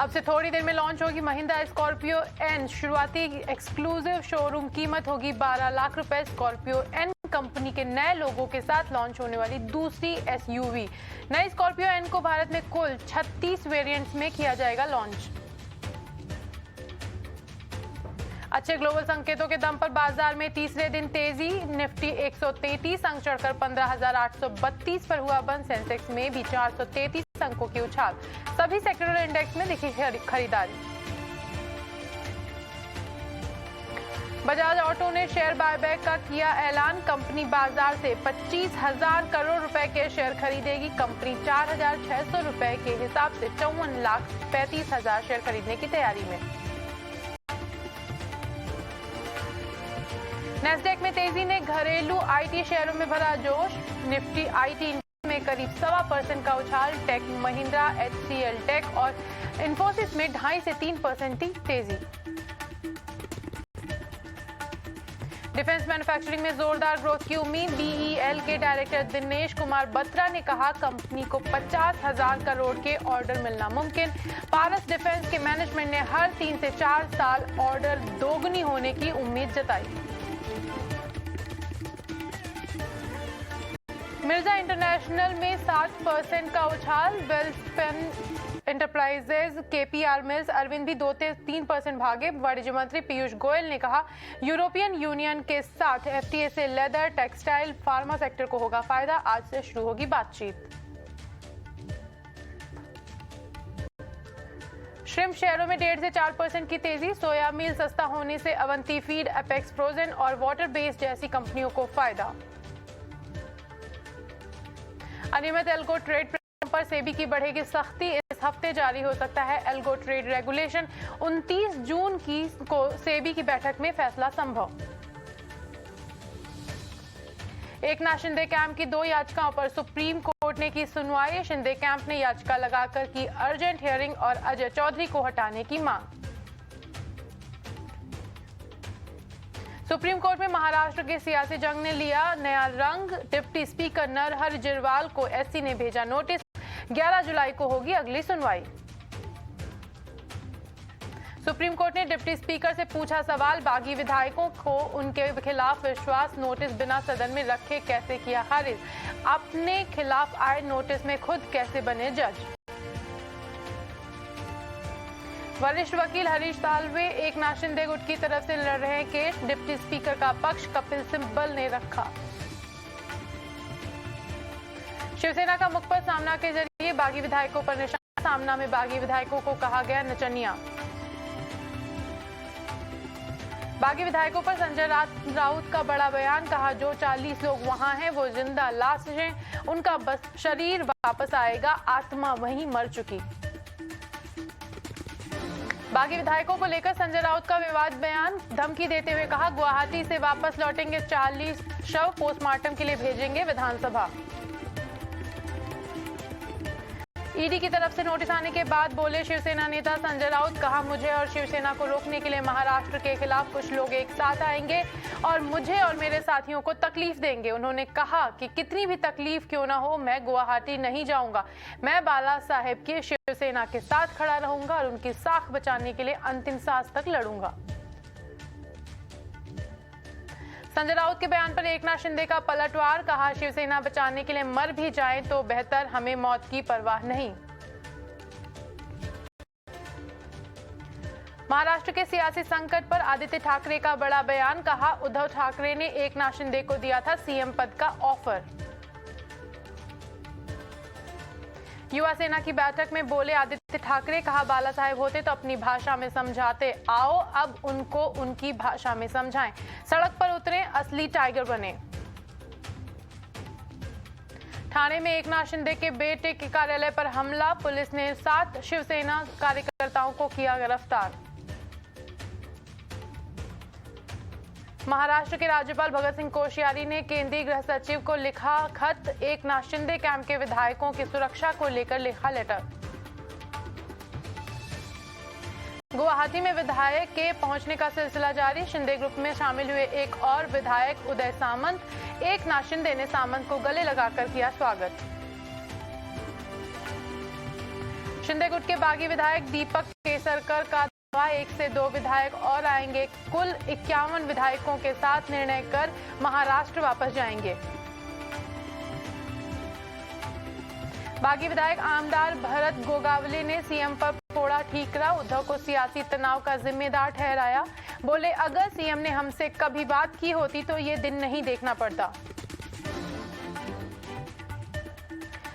अब से थोड़ी देर में लॉन्च होगी महिंद्रा स्कॉर्पियो एन। शुरुआती एक्सक्लूसिव शोरूम कीमत होगी 12 लाख रुपए। स्कॉर्पियो एन कंपनी के नए लोगों के साथ लॉन्च होने वाली दूसरी एसयूवी। नई स्कॉर्पियो एन को भारत में कुल 36 वेरिएंट्स में किया जाएगा लॉन्च। अच्छे ग्लोबल संकेतों के दम पर बाजार में तीसरे दिन तेजी। निफ्टी 133 अंक चढ़कर 15,832 पर हुआ बंद। सेंसेक्स में भी 433 अंकों की उछाल। सभी सेक्टरल इंडेक्स में दिखी खरीदारी। बजाज ऑटो ने शेयर बायबैक का किया ऐलान। कंपनी बाजार से 25,000 करोड़ रुपए के शेयर खरीदेगी। कंपनी 4,600 रुपए के हिसाब से 54,35,000 शेयर खरीदने की तैयारी में। नैस्डैक में तेजी ने घरेलू आईटी शेयरों में भरा जोश। निफ्टी आईटी में करीब 1.25% का उछाल। टेक महिंद्रा, एचसीएल टेक और इन्फोसिस में 2.5 से 3% की तेजी। डिफेंस मैन्युफैक्चरिंग में जोरदार ग्रोथ की उम्मीद। बीईएल के डायरेक्टर दिनेश कुमार बत्रा ने कहा कंपनी को 50,000 करोड़ के ऑर्डर मिलना मुमकिन। पारस डिफेंस के मैनेजमेंट ने हर 3 से 4 साल ऑर्डर दोगुनी होने की उम्मीद जताई। मिर्जा इंटरनेशनल में 60% का उछाल। वेल्सपेन एंटरप्राइजेज, केपीआर मिल्स, अरविंद भी 2 से 3% भागे। वाणिज्य मंत्री पीयूष गोयल ने कहा यूरोपियन यूनियन के साथ एफटीए से लेदर, टेक्सटाइल, फार्मा सेक्टर को होगा फायदा। आज से शुरू होगी बातचीत। श्रिम्प शेयरों में 1.5 से 4% की तेजी। सोया मील सस्ता होने से अवंती फीड, एपेक्स फ्रोजन और वाटर बेस्ड जैसी कंपनियों को फायदा। अनियमित एल्गो ट्रेड पर सेबी की बढ़ेगी सख्ती। इस हफ्ते जारी हो सकता है एल्गो ट्रेड रेगुलेशन। 29 जून को सेबी की बैठक में फैसला संभव। एकनाथ शिंदे कैंप की 2 याचिकाओं पर सुप्रीम कोर्ट ने की सुनवाई। शिंदे कैंप ने याचिका लगाकर की अर्जेंट हियरिंग और अजय चौधरी को हटाने की मांग। सुप्रीम कोर्ट में महाराष्ट्र के सियासी जंग ने लिया नया रंग। डिप्टी स्पीकर नरहर जिरवाल को एससी ने भेजा नोटिस। 11 जुलाई को होगी अगली सुनवाई। सुप्रीम कोर्ट ने डिप्टी स्पीकर से पूछा सवाल, बागी विधायकों को उनके खिलाफ विश्वास नोटिस बिना सदन में रखे कैसे किया खारिज। अपने खिलाफ आए नोटिस में खुद कैसे बने जज। वरिष्ठ वकील हरीश साल्वे एकनाथ शिंदे गुट की तरफ से लड़ रहे केस। डिप्टी स्पीकर का पक्ष कपिल सिब्बल ने रखा। शिवसेना का मुख पर सामना के जरिए बागी विधायकों पर निशाना। सामना में बागी विधायकों को कहा गया नचनिया। बागी विधायकों पर संजय राउत का बड़ा बयान। कहा जो 40 लोग वहां हैं वो जिंदा लाश हैं, उनका बस शरीर वापस आएगा, आत्मा वहीं मर चुकी। बागी विधायकों को लेकर संजय राउत का विवाद बयान। धमकी देते हुए कहा गुवाहाटी से वापस लौटेंगे 40 शव, पोस्टमार्टम के लिए भेजेंगे विधानसभा। ईडी की तरफ से नोटिस आने के बाद बोले शिवसेना नेता संजय राउत। कहा मुझे और शिवसेना को रोकने के लिए महाराष्ट्र के खिलाफ कुछ लोग एक साथ आएंगे और मुझे और मेरे साथियों को तकलीफ देंगे। उन्होंने कहा कि कितनी भी तकलीफ क्यों ना हो मैं गुवाहाटी नहीं जाऊंगा। मैं बाला साहेब की शिवसेना के साथ खड़ा रहूंगा और उनकी साख बचाने के लिए अंतिम सांस तक लड़ूंगा। संजय राउत के बयान पर एकनाथ शिंदे का पलटवार। कहा शिवसेना बचाने के लिए मर भी जाए तो बेहतर, हमें मौत की परवाह नहीं। महाराष्ट्र के सियासी संकट पर आदित्य ठाकरे का बड़ा बयान। कहा उद्धव ठाकरे ने एकनाथ शिंदे को दिया था सीएम पद का ऑफर। युवा सेना की बैठक में बोले आदित्य ठाकरे। कहा बाला साहेब होते तो अपनी भाषा में समझाते, आओ अब उनको उनकी भाषा में समझाएं। सड़क पर उतरे, असली टाइगर बने। ठाणे में एकनाथ शिंदे के बेटे के कार्यालय पर हमला। पुलिस ने 7 शिवसेना कार्यकर्ताओं को किया गिरफ्तार। महाराष्ट्र के राज्यपाल भगत सिंह कोश्यारी ने केंद्रीय गृह सचिव को लिखा खत। एकनाथ शिंदे कैंप के विधायकों की सुरक्षा को लेकर लिखा लेटर। गुवाहाटी में विधायक के पहुंचने का सिलसिला जारी। शिंदे ग्रुप में शामिल हुए एक और विधायक उदय सामंत। एकनाथ शिंदे ने सामंत को गले लगाकर किया स्वागत। शिंदे गुट के बागी विधायक दीपक केसरकर का दावा, 1 से 2 विधायक और आएंगे। कुल 51 विधायकों के साथ निर्णय कर महाराष्ट्र वापस जाएंगे। बागी विधायक आमदार भरत गोगावले ने सीएम पर फोड़ा ठीकरा, उद्धव को सियासी तनाव का जिम्मेदार ठहराया। बोले, अगर सीएम ने हमसे कभी बात की होती तो ये दिन नहीं देखना पड़ता।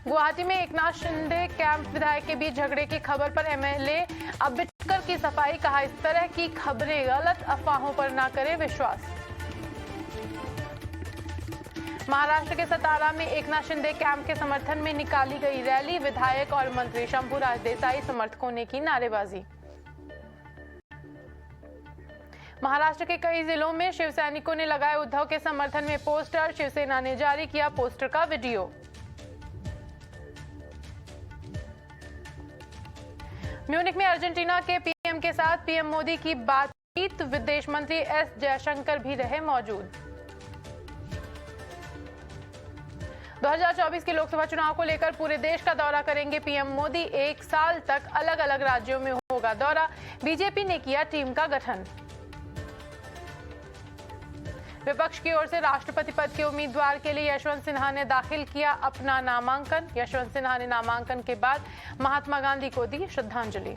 गुवाहाटी में एकनाथ शिंदे कैंप विधायक के बीच झगड़े की खबर पर एमएलए अम्बेडकर की सफाई, कहा, इस तरह की खबरें गलत अफवाहों पर ना करें विश्वास। महाराष्ट्र के सतारा में एकनाथ शिंदे कैंप के समर्थन में निकाली गई रैली, विधायक और मंत्री शंभूराज देसाई समर्थकों ने की नारेबाजी। महाराष्ट्र के कई जिलों में शिव सैनिकों ने लगाए उद्धव के समर्थन में पोस्टर, शिवसेना ने जारी किया पोस्टर का वीडियो। म्यूनिख में अर्जेंटीना के पीएम के साथ पीएम मोदी की बातचीत, विदेश मंत्री एस जयशंकर भी रहे मौजूद। 2024 के लोकसभा चुनाव को लेकर पूरे देश का दौरा करेंगे पीएम मोदी, 1 साल तक अलग अलग राज्यों में होगा दौरा। बीजेपी ने किया टीम का गठन। विपक्ष की ओर से राष्ट्रपति पद के उम्मीदवार के लिए यशवंत सिन्हा ने दाखिल किया अपना नामांकन। यशवंत सिन्हा ने नामांकन के बाद महात्मा गांधी को दी श्रद्धांजलि।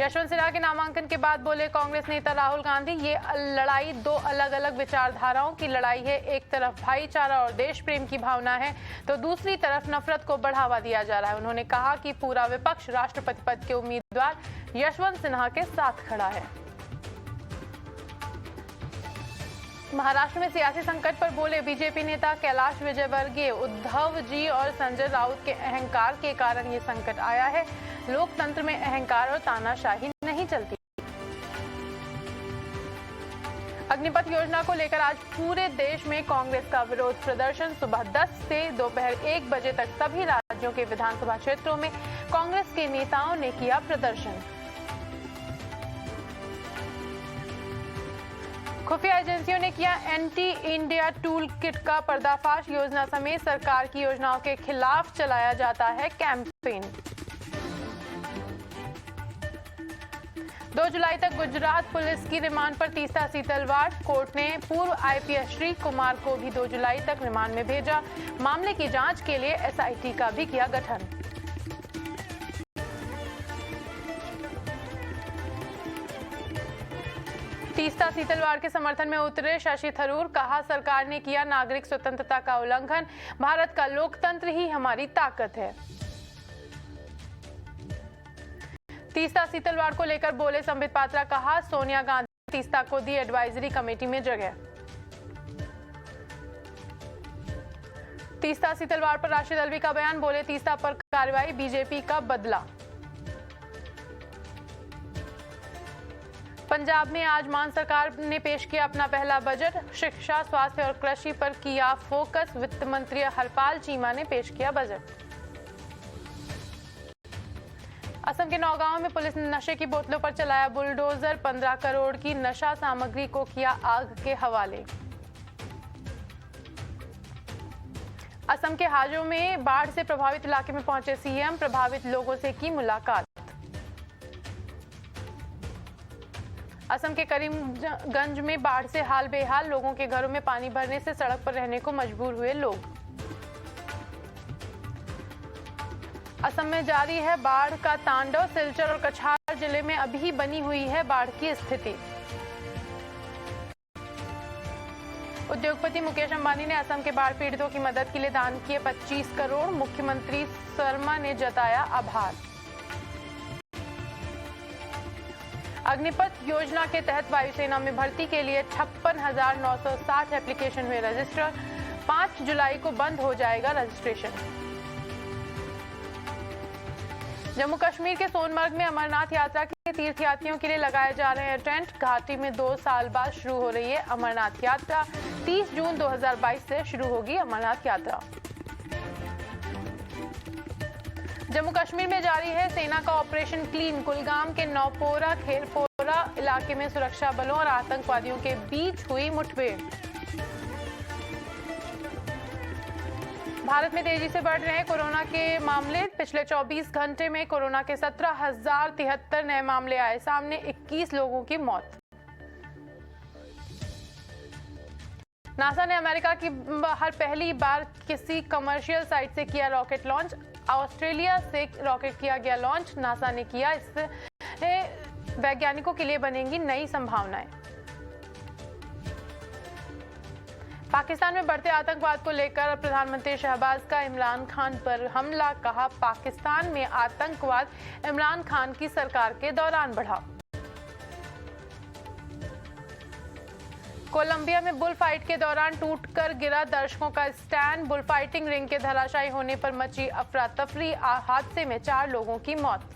यशवंत सिन्हा के नामांकन के बाद बोले कांग्रेस नेता राहुल गांधी, ये लड़ाई 2 अलग अलग विचारधाराओं की लड़ाई है। एक तरफ भाईचारा और देश प्रेम की भावना है तो दूसरी तरफ नफरत को बढ़ावा दिया जा रहा है। उन्होंने कहा कि पूरा विपक्ष राष्ट्रपति पद के उम्मीदवार यशवंत सिन्हा के साथ खड़ा है। महाराष्ट्र में सियासी संकट पर बोले बीजेपी नेता कैलाश विजयवर्गीय, उद्धव जी और संजय राउत के अहंकार के कारण ये संकट आया है। लोकतंत्र में अहंकार और तानाशाही नहीं चलती। अग्निपथ योजना को लेकर आज पूरे देश में कांग्रेस का विरोध प्रदर्शन। सुबह 10 से दोपहर 1 बजे तक सभी राज्यों के विधानसभा क्षेत्रों में कांग्रेस के नेताओं ने किया प्रदर्शन। खुफिया एजेंसियों ने किया एंटी इंडिया टूल किट का पर्दाफाश। योजना समेत सरकार की योजनाओं के खिलाफ चलाया जाता है कैंपेन। 2 जुलाई तक गुजरात पुलिस की रिमांड पर तीस्ता सीतलवाड़। कोर्ट ने पूर्व आईपीएस श्री कुमार को भी 2 जुलाई तक रिमांड में भेजा। मामले की जांच के लिए एसआईटी का भी किया गठन। तीस्ता सीतलवाड़ के समर्थन में उतरे शशि थरूर, कहा, सरकार ने किया नागरिक स्वतंत्रता का उल्लंघन। भारत का लोकतंत्र ही हमारी ताकत है। तीस्ता सीतलवाड़ को लेकर बोले संबित पात्रा, कहा, सोनिया गांधी तीस्ता को दी एडवाइजरी कमेटी में जगह। तीस्ता सीतलवाड़ पर राशिद अल्वी का बयान, बोले तीस्ता पर कार्रवाई बीजेपी का बदला। पंजाब में आज मान सरकार ने पेश किया अपना पहला बजट। शिक्षा, स्वास्थ्य और कृषि पर किया फोकस। वित्त मंत्री हरपाल चीमा ने पेश किया बजट। असम के नौगांव में पुलिस ने नशे की बोतलों पर चलाया बुलडोजर। 15 करोड़ की नशा सामग्री को किया आग के हवाले। असम के हाजो में बाढ़ से प्रभावित इलाके में पहुंचे सीएम, प्रभावित लोगों से की मुलाकात। असम के करीमगंज में बाढ़ से हाल बेहाल, लोगों के घरों में पानी भरने से सड़क पर रहने को मजबूर हुए लोग। असम में जारी है बाढ़ का तांडव। सिलचर और कछार जिले में अभी बनी हुई है बाढ़ की स्थिति। उद्योगपति मुकेश अंबानी ने असम के बाढ़ पीड़ितों की मदद के लिए दान किए 25 करोड़। मुख्यमंत्री शर्मा ने जताया आभार। अग्निपथ योजना के तहत वायुसेना में भर्ती के लिए 56,960 एप्लीकेशन हुए रजिस्टर। 5 जुलाई को बंद हो जाएगा रजिस्ट्रेशन। जम्मू कश्मीर के सोनमर्ग में अमरनाथ यात्रा के तीर्थयात्रियों के लिए लगाए जा रहे हैं टेंट। घाटी में 2 साल बाद शुरू हो रही है अमरनाथ यात्रा। 30 जून 2022 से शुरू होगी अमरनाथ यात्रा। जम्मू कश्मीर में जारी है सेना का ऑपरेशन क्लीन। कुलगाम के नौपोरा खेरपोरा इलाके में सुरक्षा बलों और आतंकवादियों के बीच हुई मुठभेड़। भारत में तेजी से बढ़ रहे हैं कोरोना के मामले। पिछले 24 घंटे में कोरोना के 17,073 नए मामले आए सामने, 21 लोगों की मौत। नासा ने अमेरिका की पहली बार किसी कमर्शियल साइट से किया रॉकेट लॉन्च। ऑस्ट्रेलिया से रॉकेट किया गया लॉन्च, नासा ने किया। इससे वैज्ञानिकों के लिए बनेंगी नई संभावनाएं। पाकिस्तान में बढ़ते आतंकवाद को लेकर प्रधानमंत्री शहबाज का इमरान खान पर हमला। कहा, पाकिस्तान में आतंकवाद इमरान खान की सरकार के दौरान बढ़ा। कोलंबिया में बुल फाइट के दौरान टूटकर गिरा दर्शकों का स्टैंड। बुल फाइटिंग रिंग के धराशायी होने पर मची अफरा तफरी। हादसे में 4 लोगों की मौत।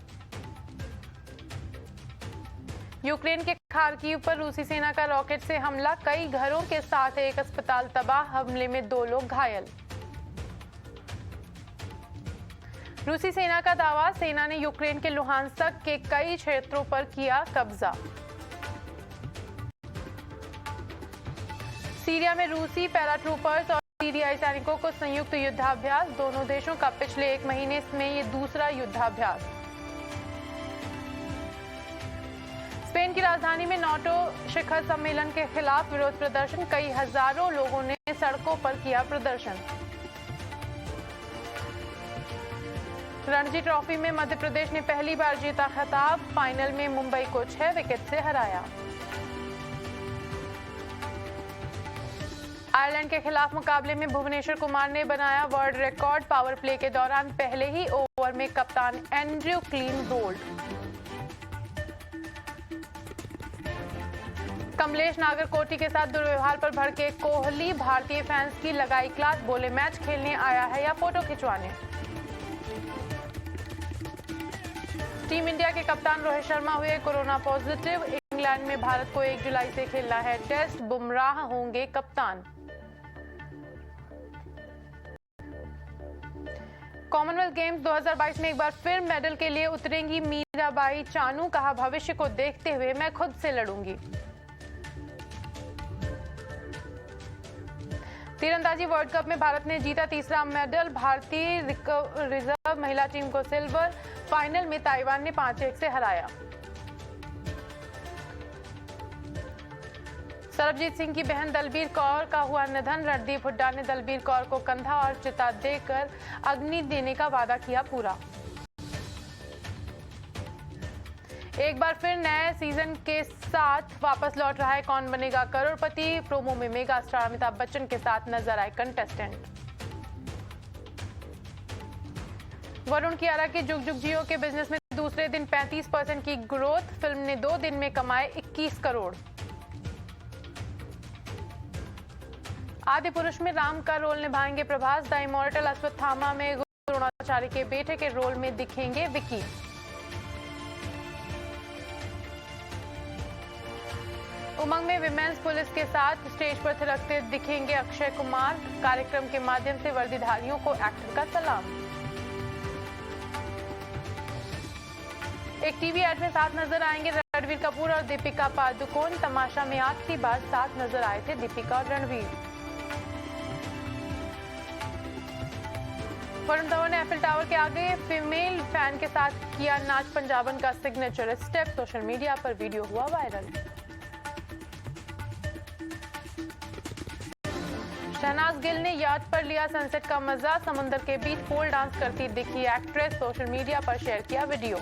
यूक्रेन के खार्किव पर रूसी सेना का रॉकेट से हमला। कई घरों के साथ एक अस्पताल तबाह। हमले में 2 लोग घायल। रूसी सेना का दावा, सेना ने यूक्रेन के लुहांस्क के कई क्षेत्रों पर किया कब्जा। सीरिया में रूसी पैराट्रूपर्स और सीरियाई सैनिकों को संयुक्त युद्धाभ्यास। दोनों देशों का पिछले 1 महीने में ये दूसरा युद्धाभ्यास। स्पेन की राजधानी में नाटो शिखर सम्मेलन के खिलाफ विरोध प्रदर्शन। कई हजारों लोगों ने सड़कों पर किया प्रदर्शन। रणजी ट्रॉफी में मध्य प्रदेश ने पहली बार जीता खिताब। फाइनल में मुंबई को 6 विकेट से हराया। आयरलैंड के खिलाफ मुकाबले में भुवनेश्वर कुमार ने बनाया वर्ल्ड रिकॉर्ड। पावर प्ले के दौरान पहले ही ओवर में कप्तान Andrew clean bowled. Kamlesh Nagarkoti के साथ दुर्व्यवहार पर भड़के कोहली। भारतीय फैंस की लगाई क्लास, बोले मैच खेलने आया है या फोटो खिंचवाने। टीम इंडिया के कप्तान रोहित शर्मा हुए कोरोना पॉजिटिव। इंग्लैंड में भारत को 1 जुलाई से खेलना है टेस्ट। बुमराह होंगे कप्तान। कॉमनवेल्थ गेम्स 2022 में एक बार फिर मेडल के लिए उतरेंगी मीराबाई चानू। कहा, भविष्य को देखते हुए मैं खुद से लड़ूंगी। तीरंदाजी वर्ल्ड कप में भारत ने जीता तीसरा मेडल। भारतीय रिजर्व महिला टीम को सिल्वर। फाइनल में ताइवान ने 5-1 से हराया। सरबजीत सिंह की बहन दलबीर कौर का हुआ निधन। रणदीप हुड्डा ने दलबीर कौर को कंधा और चिता देकर अग्नि देने का वादा किया पूरा। एक बार फिर नए सीजन के साथ वापस लौट रहा है कौन बनेगा करोड़पति। प्रोमो में मेगा स्टार अमिताभ बच्चन के साथ नजर आए कंटेस्टेंट। वरुण कियारा के जुग जुग जियो के बिजनेस में दूसरे दिन 35% की ग्रोथ। फिल्म ने 2 दिन में कमाए 21 करोड़। आदि पुरुष में राम का रोल निभाएंगे प्रभास। द इमॉर्टल अश्वत्थामा में द्रोणाचार्य के बेटे के रोल में दिखेंगे विकी। उमंग में विमेंस पुलिस के साथ स्टेज पर थिरकते दिखेंगे अक्षय कुमार। कार्यक्रम के माध्यम से वर्दीधारियों को एक्टर का सलाम। एक टीवी एड में साथ नजर आएंगे रणबीर कपूर और दीपिका पादुकोण। तमाशा में आखिरी बार साथ नजर आए थे दीपिका और रणबीर। वरुण धवन ने एफिल टावर के आगे फीमेल फैन के साथ किया नाच पंजाबन का सिग्नेचर स्टेप। सोशल मीडिया पर वीडियो हुआ वायरल। शहनाज गिल ने याच पर लिया सनसेट का मजा। समुद्र के बीच पोल डांस करती दिखी एक्ट्रेस। सोशल मीडिया पर शेयर किया वीडियो।